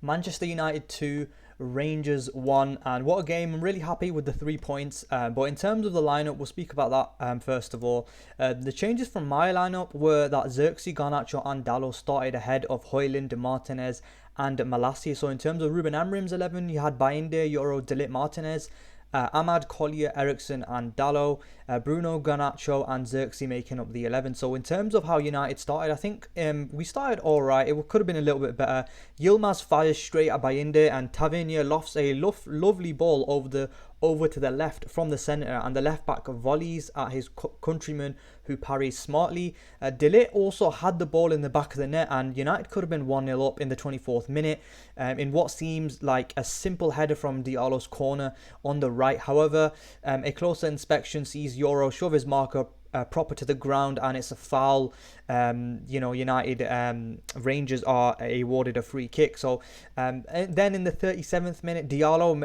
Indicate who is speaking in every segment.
Speaker 1: Manchester United 2, Rangers 1, and what a game. I'm really happy with the 3 points. But in terms of the lineup, we'll speak about that first of all. The changes from my lineup were that Xerxes, Garnacho, and Dalot started ahead of Højlund, Martinez, and Malacia. So in terms of Ruben Amorim's 11, you had Bayinde, Euro, De Ligt, Martinez, Ahmad, Collier, Ericsson, and Dalot, Bruno, Garnacho, and Xerxes making up the 11. So in terms of how United started, I think we started all right. It could have been a little bit better. Yilmaz fires straight at Bayinde, and Tavernier lofts a lovely ball over to the left from the centre, and the left back volleys at his countryman, who parries smartly. De Ligt also had the ball in the back of the net, and United could have been 1-0 up in the 24th minute in what seems like a simple header from Diallo's corner on the right. However, a closer inspection sees Euro shove his marker proper to the ground, and it's a foul. United Rangers are awarded a free kick. So and then in the 37th minute, Diallo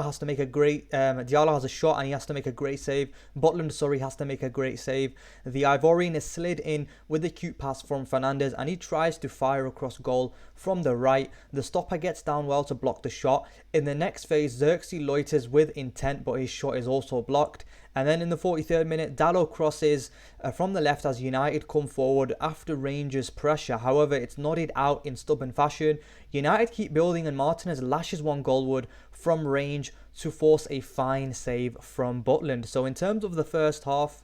Speaker 1: has to make a great. Diallo has a shot and he has to make a great save. Butland, has to make a great save. The Ivorian is slid in with a cute pass from Fernandes, and he tries to fire across goal from the right. The stopper gets down well to block the shot. In the next phase, Xerxes loiters with intent, but his shot is also blocked. And then in the 43rd minute, Dalot crosses from the left as United come forward after Rangers' pressure. However, it's nodded out in stubborn fashion. United keep building, and Martinez lashes one goalward from range to force a fine save from Butland. So in terms of the first half,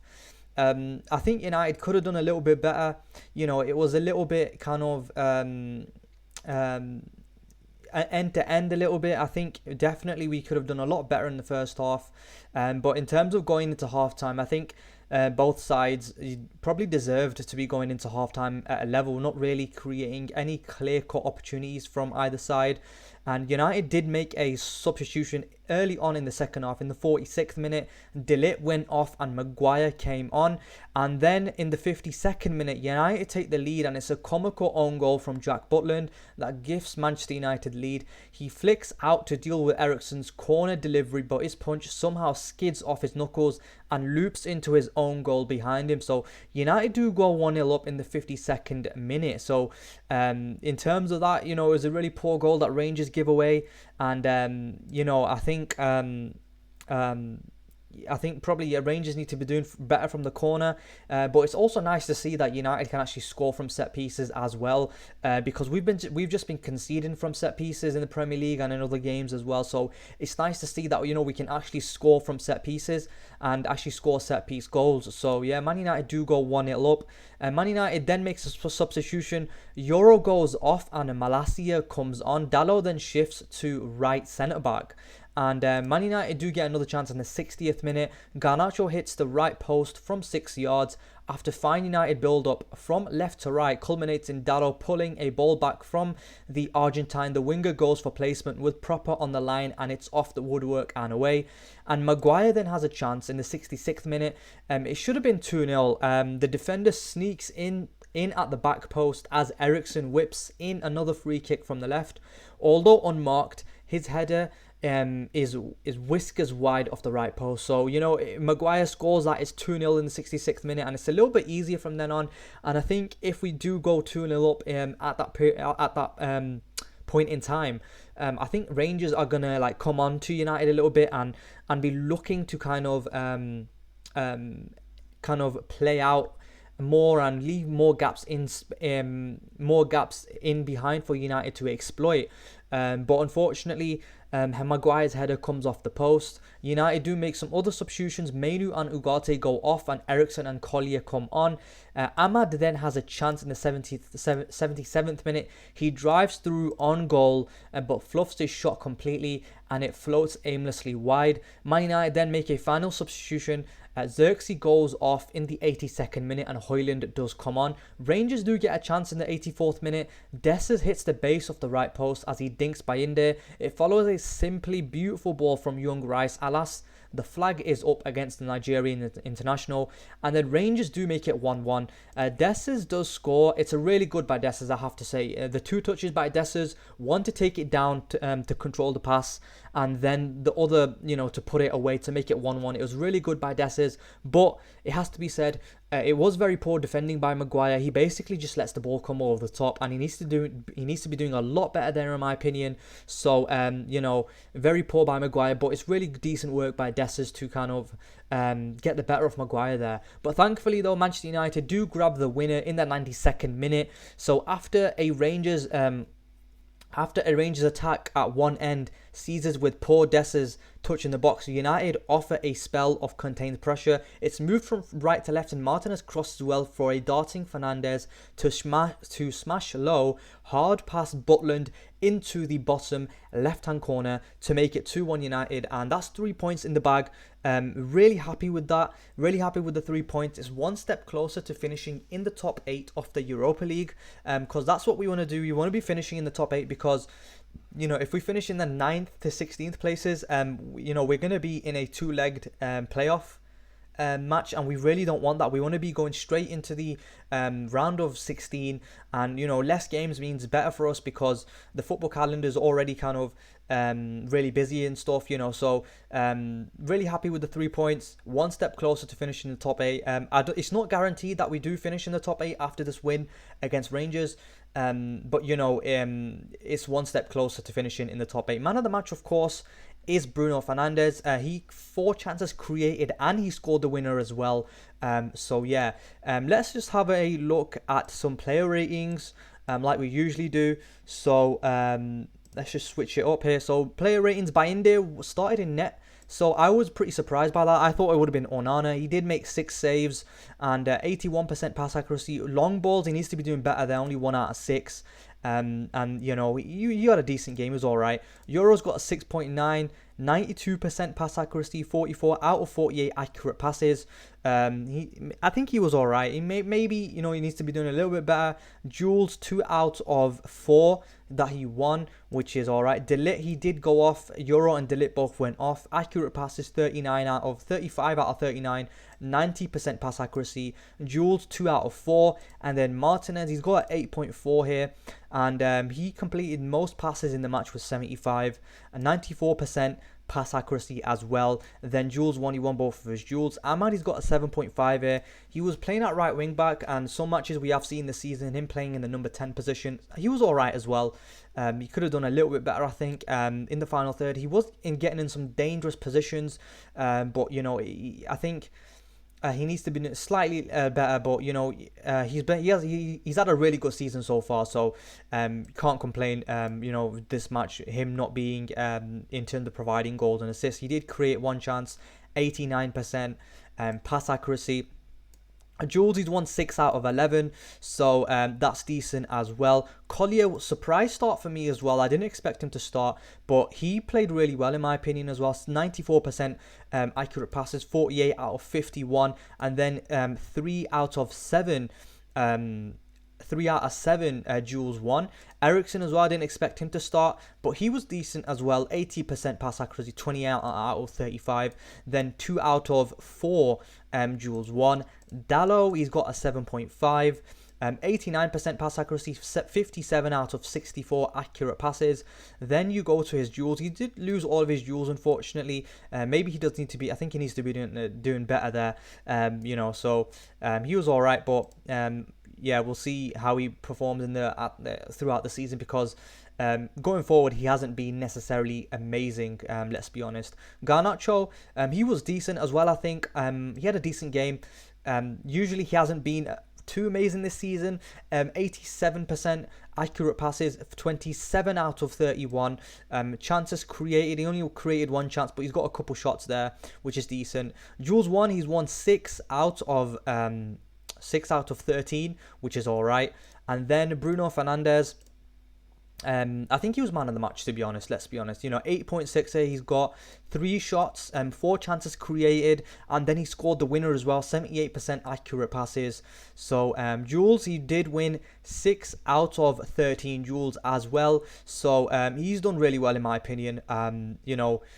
Speaker 1: I think United could have done a little bit better. It was a little bit kind of end to end a little bit. I think definitely we could have done a lot better in the first half. But in terms of going into halftime, I think both sides probably deserved to be going into halftime at a level, not really creating any clear-cut opportunities from either side. And United did make a substitution early on in the second half. In the 46th minute, De Ligt went off and Maguire came on. And then in the 52nd minute, United take the lead, and it's a comical own goal from Jack Butland that gives Manchester United lead. He flicks out to deal with Eriksen's corner delivery, but his punch somehow skids off his knuckles and loops into his own goal behind him. So United do go 1-0 up in the 52nd minute. So in terms of that, it was a really poor goal that Rangers give away. And I think probably Rangers need to be doing better from the corner, but it's also nice to see that United can actually score from set pieces as well, because we've just been conceding from set pieces in the Premier League and in other games as well. So it's nice to see that we can actually score from set pieces and actually score set piece goals. So yeah, Man United do go 1-0 up, and Man United then makes a substitution. Euro goes off and Malacia comes on. Dalot then shifts to right centre back. And Man United do get another chance in the 60th minute. Garnacho hits the right post from 6 yards after fine United build-up from left to right culminates in Dalot pulling a ball back from the Argentine. The winger goes for placement with Proper on the line, and it's off the woodwork and away. And Maguire then has a chance in the 66th minute. It should have been 2-0. The defender sneaks in at the back post as Ericsson whips in another free kick from the left. Although unmarked, his header is whiskers wide off the right post. So Maguire scores that. It's 2-0 in the 66th minute, and it's a little bit easier from then on. And I think if we do go 2-0 up at that point in time, I think Rangers are gonna come on to United a little bit and be looking to kind of play out more and leave more gaps in behind for United to exploit. But unfortunately, Maguire's header comes off the post. United do make some other substitutions. Mainu and Ugarte go off, and Ericsson and Collier come on. Ahmad then has a chance in the 77th minute. He drives through on goal, but fluffs his shot completely, and it floats aimlessly wide. Man United then make a final substitution. Xerxes goes off in the 82nd minute, and Højlund does come on. Rangers do get a chance in the 84th minute. Dessers hits the base of the right post as he dinks Bayinde. It follows a simply beautiful ball from young Rice. Alas, The flag is up against the Nigerian international, and then Rangers do make it 1-1. Dessers does score. It's a really good by Dessers, I have to say. The two touches by Dessers, one to take it down to control the pass, and then the other, to put it away to make it 1-1. It was really good by Dessers, but it has to be said, it was very poor defending by Maguire. He basically just lets the ball come over the top, and he needs to be doing a lot better there, in my opinion. So, very poor by Maguire, but it's really decent work by Dessers to kind of get the better of Maguire there. But thankfully, though, Manchester United do grab the winner in the 92nd minute. So after a Rangers attack at one end seizes with poor Dessers touching the box, United offer a spell of contained pressure. It's moved from right to left, and Martinez crosses well for a darting Fernandes to smash low, hard past Butland into the bottom left-hand corner to make it 2-1 United, and that's 3 points in the bag. Really happy with that. Really happy with the 3 points. It's one step closer to finishing in the top 8 of the Europa League, because that's what we want to do. We want to be finishing in the top 8 because, if we finish in the 9th to 16th places, we're going to be in a two-legged playoff match, and we really don't want that. We want to be going straight into the round of 16, and less games means better for us because the football calendar is already kind of really busy and stuff, so really happy with the 3 points, one step closer to finishing in the top 8. It's not guaranteed that we do finish in the top 8 after this win against Rangers, but it's one step closer to finishing in the top 8. Man of the match, of course, is Bruno Fernandes. He 4 chances created and he scored the winner as well. Let's just have a look at some player ratings like we usually do. So let's just switch it up here. So player ratings by India started in net. So I was pretty surprised by that. I thought it would have been Onana. He did make 6 saves and 81% pass accuracy. Long balls, he needs to be doing better. They're only 1 out of 6. You had a decent game. It was all right. Euro's got a 6.9, 92% pass accuracy, 44 out of 48 accurate passes. I think he was all right. He maybe he needs to be doing a little bit better. Duels 2 out of 4 that he won, which is all right. Delit, he did go off. Euro and Delit both went off. Accurate passes 35 out of 39, 90% pass accuracy. Duels 2 out of 4, and then Martinez, he's got an 8.4 here, and he completed most passes in the match with 75 and 94% pass accuracy as well. Then Jules won, he won both of his duels. Ahmad, he's got a 7.5 here. He was playing at right wing back, and some matches we have seen this season, him playing in the number 10 position, he was alright as well. He could have done a little bit better, I think, in the final third. He was getting in some dangerous positions, but I think he needs to be slightly better, but he's had a really good season so far, so can't complain. This match, him not being in terms of providing goals and assists, he did create one chance, 89% pass accuracy. Jules, he's won 6 out of 11, so that's decent as well. Collier, surprise start for me as well. I didn't expect him to start, but he played really well in my opinion as well. 94% accurate passes, 48 out of 51, and then 3 out of 7 Jules won. Ericsson as well, I didn't expect him to start, but he was decent as well. 80% pass accuracy, 28 out of 35. Then 2 out of 4 Jules won. Dallo, he's got a 7.5. 89% pass accuracy, 57 out of 64 accurate passes. Then you go to his duels. He did lose all of his duels, unfortunately. Maybe he does need to be, I think he needs to be doing better there. So he was all right, but we'll see how he performs throughout the season, because going forward he hasn't been necessarily amazing, let's be honest. Garnacho, he was decent as well, I think. He had a decent game. Usually he hasn't been too amazing this season. 87% accurate passes, 27 out of 31. Chances created, he only created one chance, but he's got a couple shots there, which is decent. Jules won, he's won 6 out of 13, which is all right. And then Bruno Fernandes, I think he was man of the match, to be honest. Let's be honest. 8.6 here. He's got 3 shots, 4 chances created, and then he scored the winner as well. 78% accurate passes. So duels, he did win 6 out of 13 duels as well. So he's done really well in my opinion.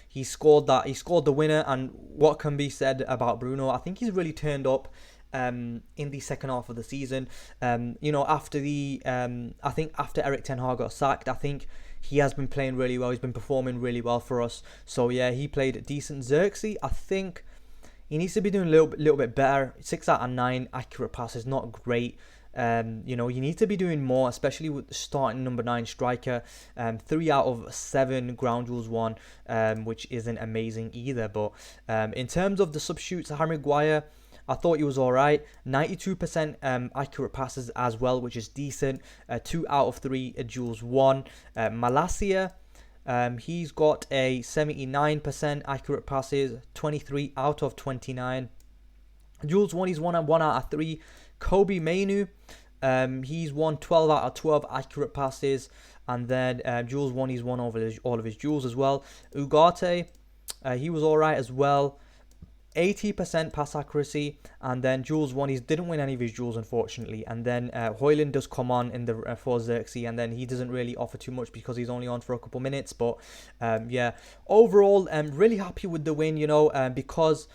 Speaker 1: He scored that. He scored the winner, and what can be said about Bruno? I think he's really turned up in the second half of the season. After I think after Eric Ten Hag got sacked, I think he has been playing really well. He's been performing really well for us. So yeah, he played decent. Xerxes, I think he needs to be doing a little bit better. 6 out of 9 accurate passes, not great. You need to be doing more, especially with starting number 9 striker. 3 out of 7 ground rules won, which isn't amazing either. But in terms of the substitutes, Harry Maguire, I thought he was alright. 92% accurate passes as well, which is decent. 2 out of 3 duels won. Malacia, he's got a 79% accurate passes, 23 out of 29. Duels won, he's won 1 out of 3. Kobe Mainu, he's won 12 out of 12 accurate passes. And then duels won, he's won all of his duels as well. Ugarte, he was alright as well. 80% pass accuracy, and then duels won. He didn't win any of his duels, unfortunately. And then Højlund does come on in the for Xerxes, and then he doesn't really offer too much because he's only on for a couple minutes. But overall, I'm really happy with the win. Because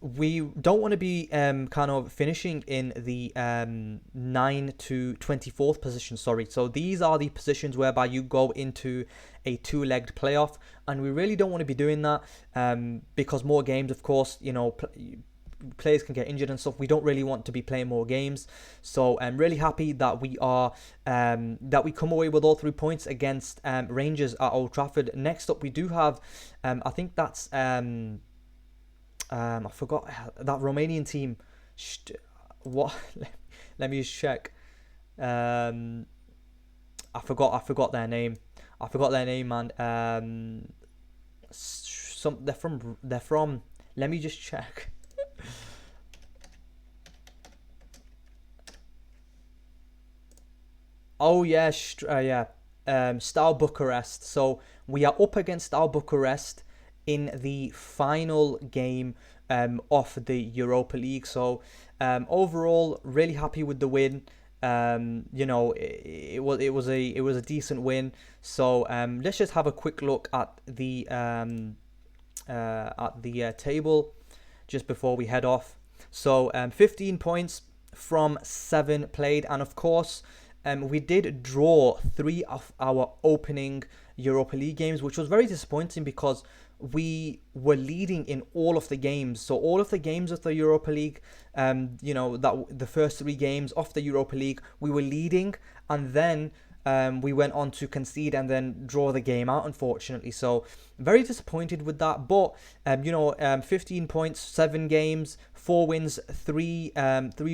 Speaker 1: we don't want to be kind of finishing in the 9 to 24th position. Sorry. So these are the positions whereby you go into a 2-legged playoff, and we really don't want to be doing that because more games, of course, players can get injured and stuff. We don't really want to be playing more games. So I'm really happy that we are that we come away with all 3 points against Rangers at Old Trafford. Next up, we do have I think that's I forgot that Romanian team. What? Let me just check. I forgot their name. Man. They're from. Let me just check. Oh yeah, Steaua Bucharest. So we are up against Steaua Bucharest in the final game of the Europa League. So overall, really happy with the win. It was a decent win. So let's just have a quick look at the table just before we head off. So 15 points from 7 played, and of course we did draw 3 of our opening Europa League games, which was very disappointing because we were leading in all of the games. So all of the games of the Europa League, that the first 3 games of the Europa League, we were leading, and then we went on to concede and then draw the game out, unfortunately. So very disappointed with that. But 15 points, 7 games, 4 wins, 3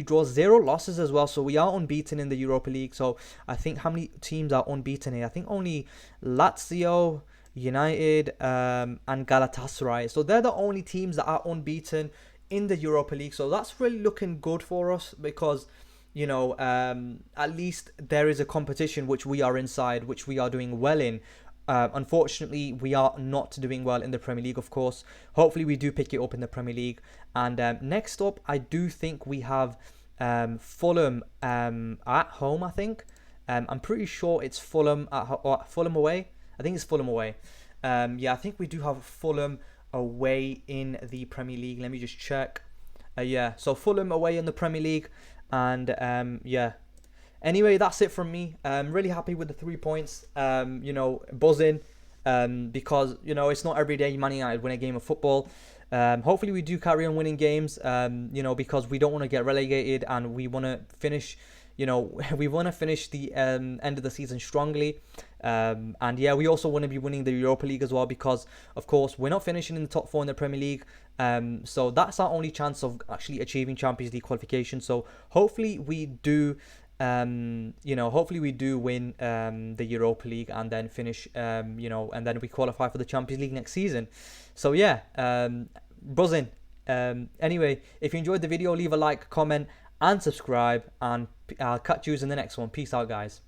Speaker 1: draws, 0 losses as well. So we are unbeaten in the Europa League. So I think how many teams are unbeaten here? I think only Lazio, United, and Galatasaray. So they're the only teams that are unbeaten in the Europa League. So that's really looking good for us because at least there is a competition which we are inside, which we are doing well in. Unfortunately, we are not doing well in the Premier League, of course. Hopefully, we do pick it up in the Premier League. And next up, I do think we have Fulham at home, I think. I'm pretty sure it's Fulham or Fulham away. I think it's Fulham away. I think we do have Fulham away in the Premier League. Let me just check. So Fulham away in the Premier League. And anyway, that's it from me. I'm really happy with the 3 points. Buzzing because it's not every day Man United win a game of football. Hopefully we do carry on winning games, because we don't want to get relegated, and we want to finish we want to finish the end of the season strongly. We also want to be winning the Europa League as well, because of course we're not finishing in the top 4 in the Premier League. So that's our only chance of actually achieving Champions League qualification. So hopefully we do win the Europa League and then finish, and then we qualify for the Champions League next season. So buzzing. Anyway, if you enjoyed the video, leave a like, comment, and subscribe, and I'll catch you in the next one. Peace out, guys.